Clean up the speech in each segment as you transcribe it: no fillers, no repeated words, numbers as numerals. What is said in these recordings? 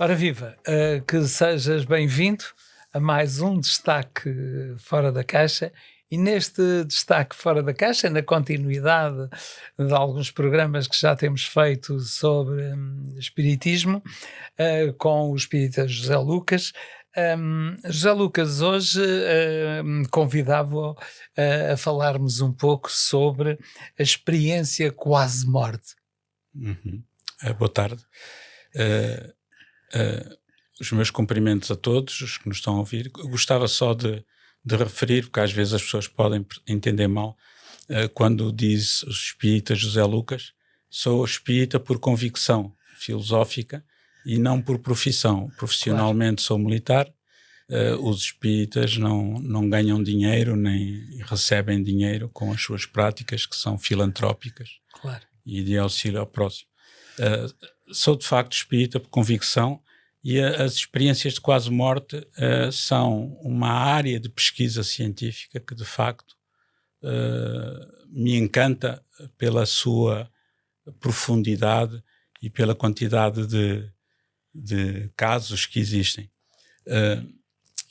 Ora viva, que sejas bem-vindo a mais um destaque fora da caixa. E neste destaque fora da caixa, na continuidade de alguns programas que já temos feito sobre espiritismo, com o espírita José Lucas. José Lucas, hoje convidava-o a falarmos um pouco sobre a experiência quase morte. Boa tarde. Os meus cumprimentos a todos os que nos estão a ouvir. Eu gostava só de referir, porque às vezes as pessoas podem entender mal, quando diz o espírita José Lucas, sou espírita por convicção filosófica e não por profissão. Profissionalmente sou militar. Os espíritas não ganham dinheiro nem recebem dinheiro com as suas práticas, que são filantrópicas e de auxílio ao próximo. Sou de facto espírita por convicção e as experiências de quase morte são uma área de pesquisa científica que de facto me encanta pela sua profundidade e pela quantidade de casos que existem.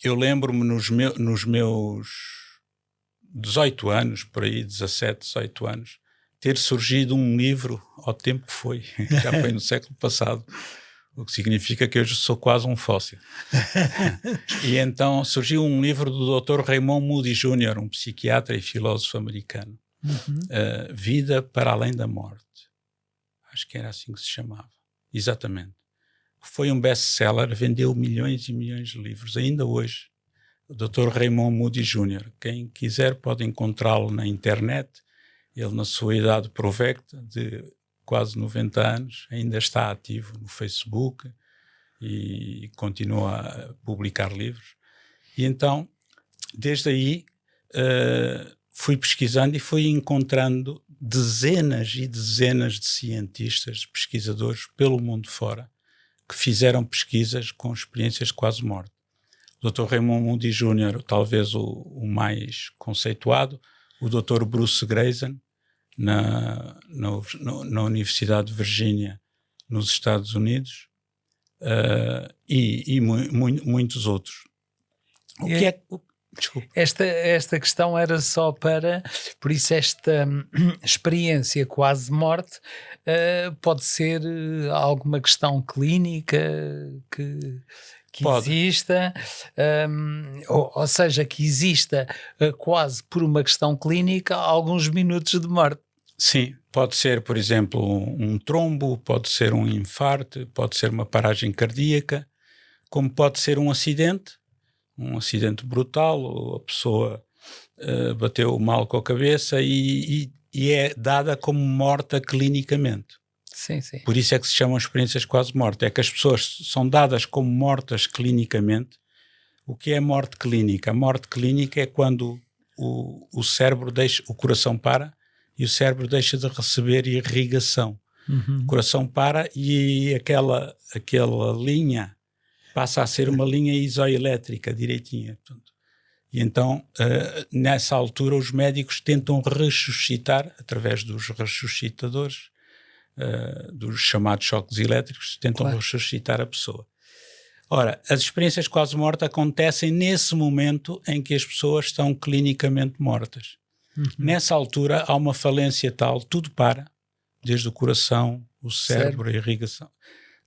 Eu lembro-me nos meus 18 anos, por aí, 17, 18 anos, ter surgido um livro ao tempo que foi, já foi no século passado, o que significa que hoje sou quase um fóssil. E então surgiu um livro do Dr. Raymond Moody Jr., um psiquiatra e filósofo americano, Vida para Além da Morte. Acho que era assim que se chamava. Exatamente. Foi um best-seller, vendeu milhões e milhões de livros, ainda hoje. O Dr. Raymond Moody Jr., quem quiser pode encontrá-lo na internet. Ele, na sua idade provecta, de quase 90 anos, ainda está ativo no Facebook e continua a publicar livros. E então, desde aí, fui pesquisando e fui encontrando dezenas e dezenas de cientistas, de pesquisadores pelo mundo fora, que fizeram pesquisas com experiências de quase morte. O Dr. Raymond Moody Jr., talvez o mais conceituado, o Dr. Bruce Greyson, na Universidade de Virgínia, nos Estados Unidos, e muitos outros. Desculpa. Esta questão era só por isso esta experiência quase morte pode ser alguma questão clínica que exista, ou seja, que exista quase por uma questão clínica alguns minutos de morte. Sim, pode ser, por exemplo, um trombo, pode ser um infarto, pode ser uma paragem cardíaca, como pode ser um acidente brutal, ou a pessoa bateu mal com a cabeça e é dada como morta clinicamente. Sim, sim. Por isso é que se chamam experiências quase morte. É que as pessoas são dadas como mortas clinicamente. O que é morte clínica? A morte clínica é quando o cérebro o coração para e o cérebro deixa de receber irrigação. O coração para e aquela linha passa a ser uma linha isoelétrica direitinha. Portanto. E então, nessa altura, os médicos tentam ressuscitar, através dos ressuscitadores, dos chamados choques elétricos, tentam ressuscitar a pessoa. Ora, as experiências quase morte acontecem nesse momento em que as pessoas estão clinicamente mortas. Nessa altura há uma falência tal, tudo para, desde o coração, o cérebro, a irrigação,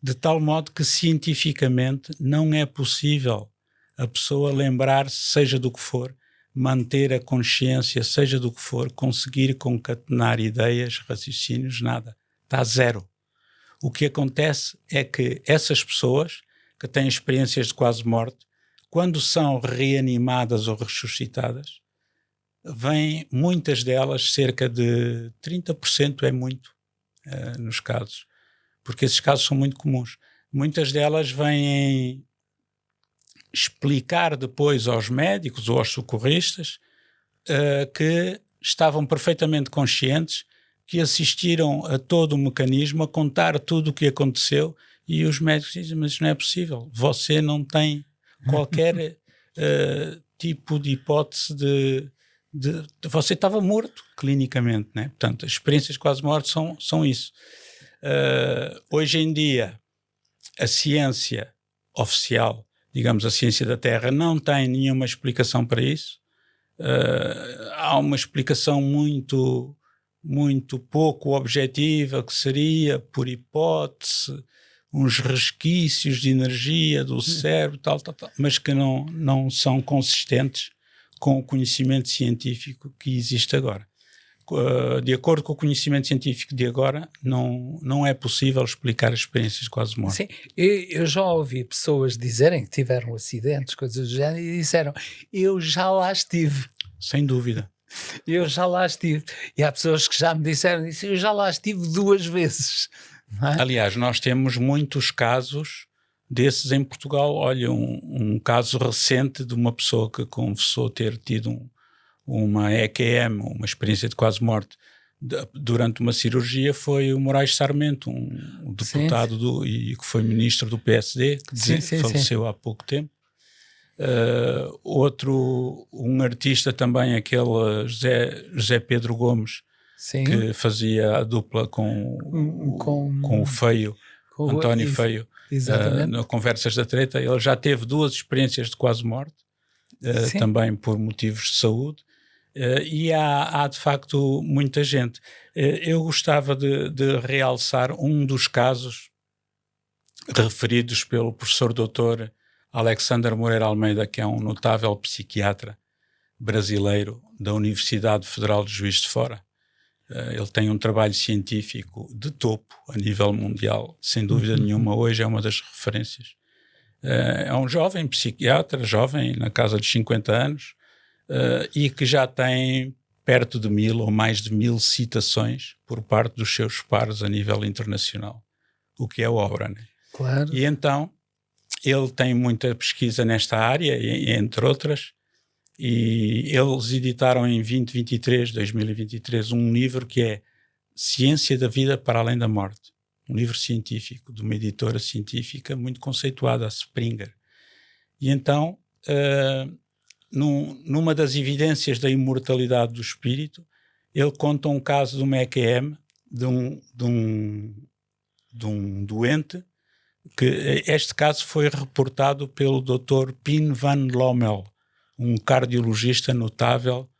de tal modo que cientificamente não é possível a pessoa lembrar-se, seja do que for, manter a consciência, seja do que for, conseguir concatenar ideias, raciocínios, nada. Está zero. O que acontece é que essas pessoas que têm experiências de quase morte, quando são reanimadas ou ressuscitadas, vêm muitas delas, cerca de 30% é muito nos casos, porque esses casos são muito comuns. Muitas delas vêm explicar depois aos médicos ou aos socorristas que estavam perfeitamente conscientes, que assistiram a todo o mecanismo, a contar tudo o que aconteceu, e os médicos dizem, mas não é possível, você não tem qualquer tipo de hipótese você estava morto clinicamente, né? Portanto, as experiências quase mortes são isso. Hoje em dia, a ciência oficial, digamos, a ciência da Terra não tem nenhuma explicação para isso. Há uma explicação muito pouco objetiva, que seria, por hipótese, uns resquícios de energia do cérebro, tal, mas que não são consistentes com o conhecimento científico que existe agora. De acordo com o conhecimento científico de agora, não é possível explicar as experiências de quase morte. Sim, eu já ouvi pessoas dizerem que tiveram acidentes, coisas do género, e disseram, eu já lá estive. Sem dúvida. Eu já lá estive. E há pessoas que já me disseram isso, eu já lá estive 2 vezes. Não é? Aliás, nós temos muitos casos desses em Portugal. Olha, um caso recente de uma pessoa que confessou ter tido uma EQM, uma experiência de quase morte, durante uma cirurgia, foi o Moraes Sarmento, um deputado e que foi ministro do PSD, que faleceu há pouco tempo. Um artista também, aquele José Pedro Gomes, que fazia a dupla com o Feio, António Feio, no Conversas da Treta. Ele já teve 2 experiências de quase morte, também por motivos de saúde, e há de facto muita gente. Eu gostava de realçar um dos casos referidos pelo professor doutor Alexandre Moreira Almeida, que é um notável psiquiatra brasileiro da Universidade Federal de Juiz de Fora. Ele tem um trabalho científico de topo a nível mundial, sem dúvida nenhuma. Hoje é uma das referências. É um jovem psiquiatra, jovem na casa dos 50 anos, e que já tem perto de 1000 ou mais de 1000 citações por parte dos seus pares a nível internacional, o que é obra, né? Claro. E então ele tem muita pesquisa nesta área, entre outras, e eles editaram em 2023, um livro que é Ciência da Vida para Além da Morte, um livro científico, de uma editora científica muito conceituada, a Springer. E então, numa das evidências da imortalidade do espírito, ele conta um caso de uma EQM, de um doente, que este caso foi reportado pelo Dr. Pim van Lommel, um cardiologista notável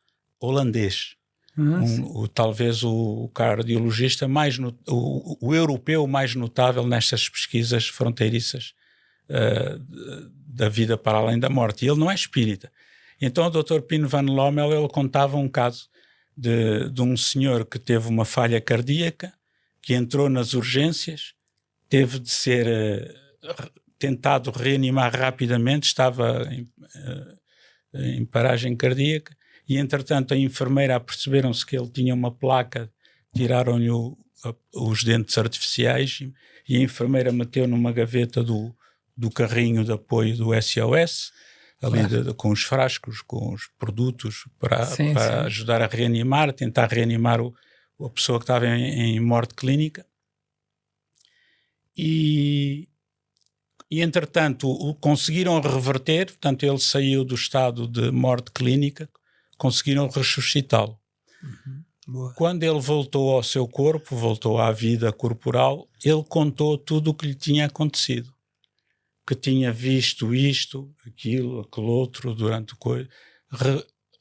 holandês. Talvez o cardiologista o europeu mais notável nestas pesquisas fronteiriças da vida para além da morte. E ele não é espírita. Então o Dr. Pim van Lommel, ele contava um caso de um senhor que teve uma falha cardíaca, que entrou nas urgências, teve de ser tentado reanimar rapidamente, estava em paragem cardíaca, e entretanto a enfermeira, aperceberam-se que ele tinha uma placa, tiraram-lhe os dentes artificiais, e a enfermeira meteu numa gaveta do carrinho de apoio do SOS, ali com os frascos, com os produtos para ajudar a reanimar, tentar reanimar a pessoa que estava em morte clínica. E entretanto conseguiram reverter, portanto ele saiu do estado de morte clínica, conseguiram ressuscitá-lo. Quando ele voltou ao seu corpo, voltou à vida corporal, ele contou tudo o que lhe tinha acontecido, que tinha visto isto, aquilo, aquele outro durante o coisa,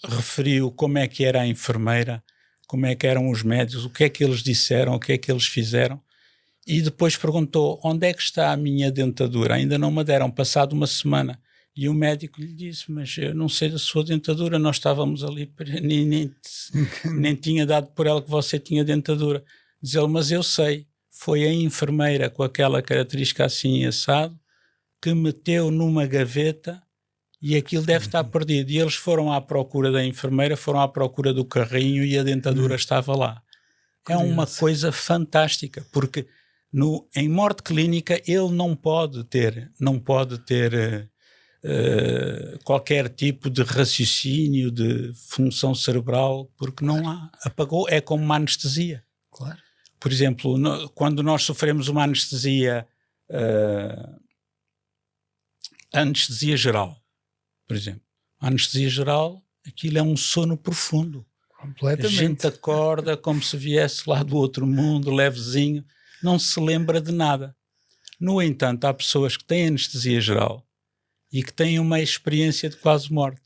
referiu como é que era a enfermeira, como é que eram os médicos, o que é que eles disseram, o que é que eles fizeram. E depois perguntou, onde é que está a minha dentadura? Ainda não me deram, passado uma semana. E o médico lhe disse, mas eu não sei da sua dentadura, nós estávamos ali, nem tinha dado por ela que você tinha dentadura. Diz ele, mas eu sei, foi a enfermeira com aquela característica assim assado, que meteu numa gaveta e aquilo deve estar perdido. E eles foram à procura da enfermeira, foram à procura do carrinho e a dentadura estava lá. Curioso. É uma coisa fantástica, porque em morte clínica ele não pode ter qualquer tipo de raciocínio, de função cerebral, porque não há. Apagou, é como uma anestesia. Claro. Por exemplo, quando nós sofremos uma anestesia geral, por exemplo. A anestesia geral, aquilo é um sono profundo. Completamente. A gente acorda como se viesse lá do outro mundo, levezinho, não se lembra de nada. No entanto, há pessoas que têm anestesia geral e que têm uma experiência de quase morte.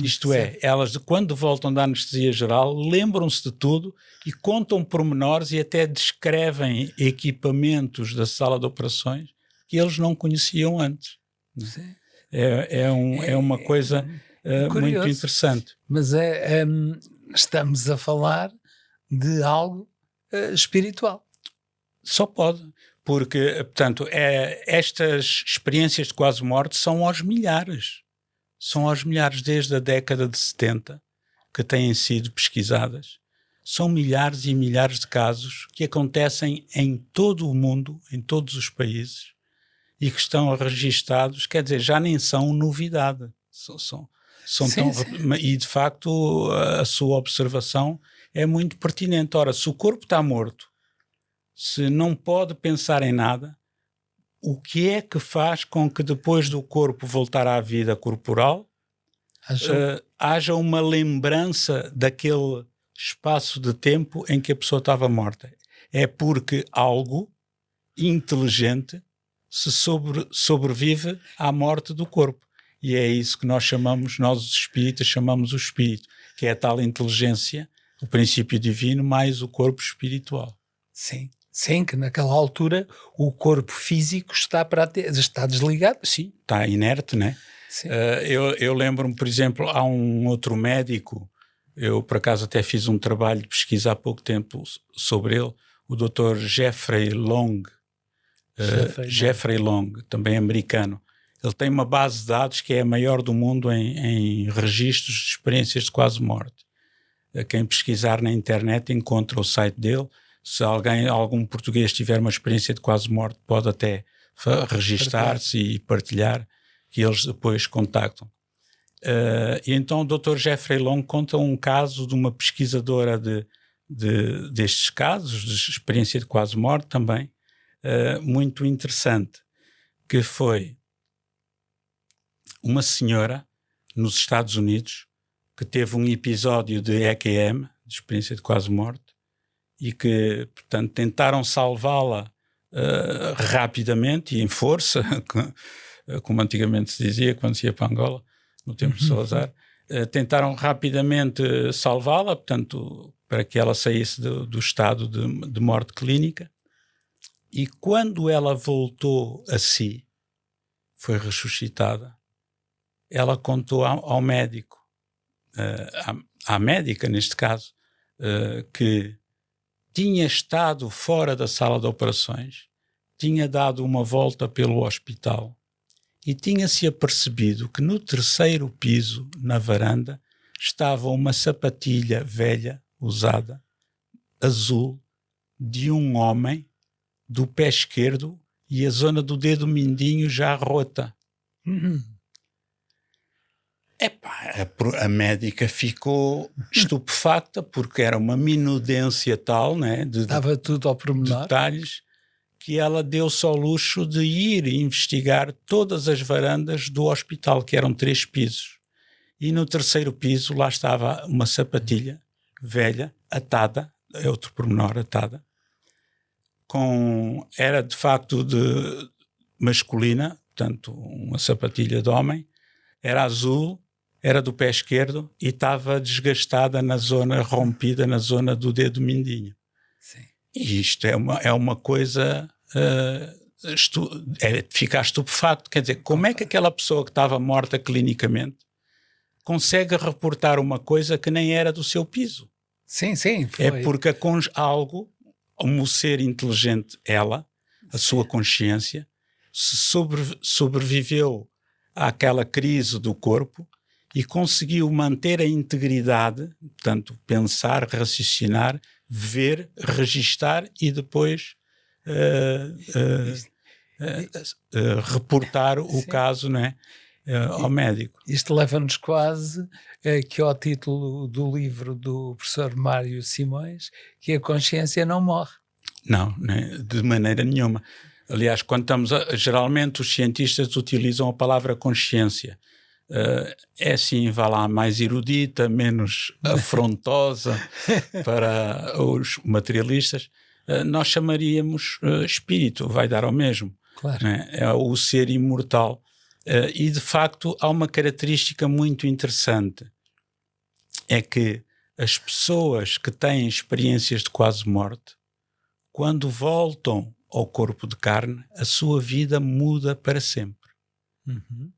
Isto é, elas quando voltam da anestesia geral lembram-se de tudo e contam pormenores e até descrevem equipamentos da sala de operações que eles não conheciam antes. Sim. É uma coisa muito interessante. Mas estamos a falar de algo espiritual. Só pode, porque, portanto, estas experiências de quase morte são aos milhares. São aos milhares desde a década de 70 que têm sido pesquisadas. São milhares e milhares de casos que acontecem em todo o mundo, em todos os países, e que estão registados, quer dizer, já nem são novidade. São Sim. E, de facto, a sua observação é muito pertinente. Ora, se o corpo está morto, se não pode pensar em nada, o que é que faz com que depois do corpo voltar à vida corporal haja uma lembrança daquele espaço de tempo em que a pessoa estava morta? É porque algo inteligente se sobrevive à morte do corpo. E é isso que nós os espíritas chamamos o espírito, que é a tal inteligência, o princípio divino mais o corpo espiritual. Sim. Sim, que naquela altura o corpo físico está desligado. Sim, está inerte, né? Eu lembro-me, por exemplo, há um outro médico, eu por acaso até fiz um trabalho de pesquisa há pouco tempo sobre ele, o Dr. Jeffrey Long, também americano. Ele tem uma base de dados que é a maior do mundo em registros de experiências de quase morte. Quem pesquisar na internet encontra o site dele. Se algum português tiver uma experiência de quase morte, pode até registar-se e partilhar, que eles depois contactam. E então o Dr. Jeffrey Long conta um caso de uma pesquisadora destes casos, de experiência de quase morte também, muito interessante, que foi uma senhora nos Estados Unidos que teve um episódio de EQM, de experiência de quase morte, e que, portanto, tentaram salvá-la rapidamente e em força, como antigamente se dizia quando se ia para Angola, no tempo de Salazar. Tentaram rapidamente salvá-la, portanto, para que ela saísse do estado de morte clínica. E quando ela voltou a si, foi ressuscitada, ela contou ao médico, à médica neste caso, que tinha estado fora da sala de operações, tinha dado uma volta pelo hospital e tinha-se apercebido que no terceiro piso, na varanda, estava uma sapatilha velha, usada, azul, de um homem, do pé esquerdo e a zona do dedo mindinho já rota. A médica ficou estupefacta porque era uma minudência tal, né, estava tudo ao pormenor, detalhes, que ela deu-se ao luxo de ir investigar todas as varandas do hospital, que eram 3 pisos. E no terceiro piso lá estava uma sapatilha velha, atada, é outro pormenor, atada, era de facto de masculina, portanto uma sapatilha de homem, era azul, era do pé esquerdo e estava desgastada na zona, rompida na zona do dedo mindinho. Sim. E isto é uma coisa... ficar estupefacto. Quer dizer, como é que aquela pessoa que estava morta clinicamente consegue reportar uma coisa que nem era do seu piso? Sim, foi. É porque algo, como ser inteligente, a sua consciência, sobreviveu àquela crise do corpo e conseguiu manter a integridade, portanto, pensar, raciocinar, ver, registar e depois reportar o caso, não é? Ao médico. Isto leva-nos quase que ao título do livro do professor Mário Simões, que a consciência não morre. Não, de maneira nenhuma. Aliás, quando geralmente os cientistas utilizam a palavra consciência. É assim, vá lá, mais erudita, menos afrontosa para os materialistas, nós chamaríamos espírito, vai dar ao mesmo. Claro. Né? É o ser imortal. E de facto há uma característica muito interessante, é que as pessoas que têm experiências de quase morte, quando voltam ao corpo de carne, a sua vida muda para sempre. Uhum.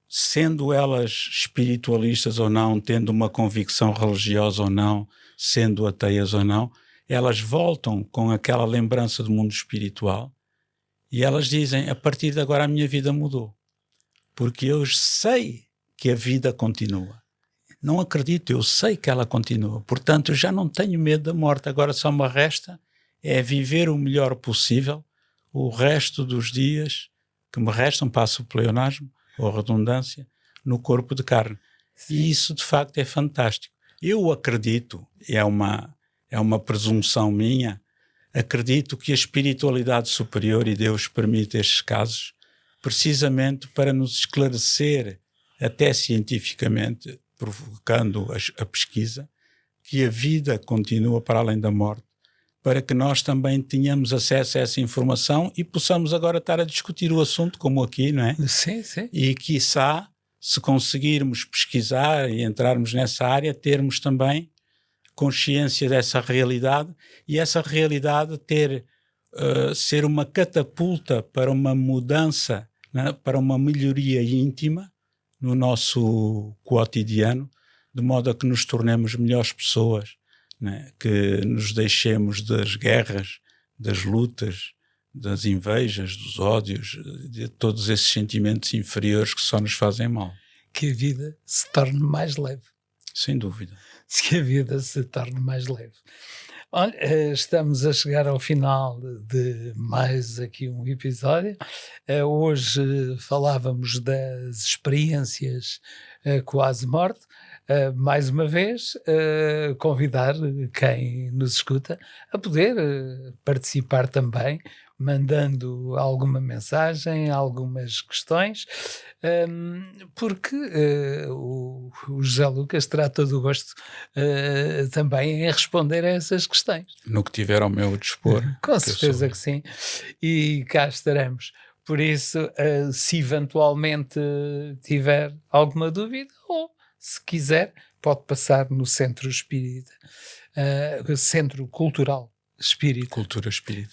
Sendo elas espiritualistas ou não, tendo uma convicção religiosa ou não, sendo ateias ou não, elas voltam com aquela lembrança do mundo espiritual e elas dizem, a partir de agora a minha vida mudou. Porque eu sei que a vida continua. Não acredito, eu sei que ela continua. Portanto, eu já não tenho medo da morte. Agora só me resta é viver o melhor possível o resto dos dias que me restam, passo o pleonasmo ou a redundância, no corpo de carne. Sim. E isso, de facto, é fantástico. Eu acredito, é uma presunção minha, acredito que a espiritualidade superior, e Deus permite estes casos, precisamente para nos esclarecer, até cientificamente, provocando a pesquisa, que a vida continua para além da morte, para que nós também tenhamos acesso a essa informação e possamos agora estar a discutir o assunto, como aqui, não é? Sim, sim. E quiçá, se conseguirmos pesquisar e entrarmos nessa área, termos também consciência dessa realidade e essa realidade ser uma catapulta para uma mudança, né, para uma melhoria íntima no nosso cotidiano, de modo a que nos tornemos melhores pessoas, né, que nos deixemos das guerras, das lutas, das invejas, dos ódios, de todos esses sentimentos inferiores que só nos fazem mal. Que a vida se torne mais leve. Sem dúvida. Que a vida se torne mais leve. Olha, estamos a chegar ao final de mais aqui um episódio. Hoje falávamos das experiências quase morte. Mais uma vez, convidar quem nos escuta a poder participar também, mandando alguma mensagem, algumas questões, porque o José Lucas terá todo o gosto também em responder a essas questões. No que tiver ao meu dispor. Com certeza que sim. E cá estaremos. Por isso, se eventualmente tiver alguma dúvida, ou se quiser, pode passar no Centro Espírita, Centro Cultural Espírita.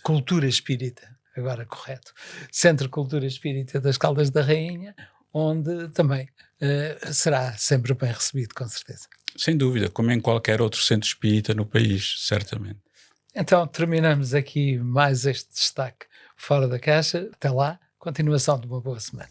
Cultura Espírita. Agora correto. Centro Cultura Espírita das Caldas da Rainha, onde também será sempre bem recebido, com certeza. Sem dúvida, como em qualquer outro centro espírita no país, certamente. Então, terminamos aqui mais este destaque fora da caixa. Até lá, continuação de uma boa semana.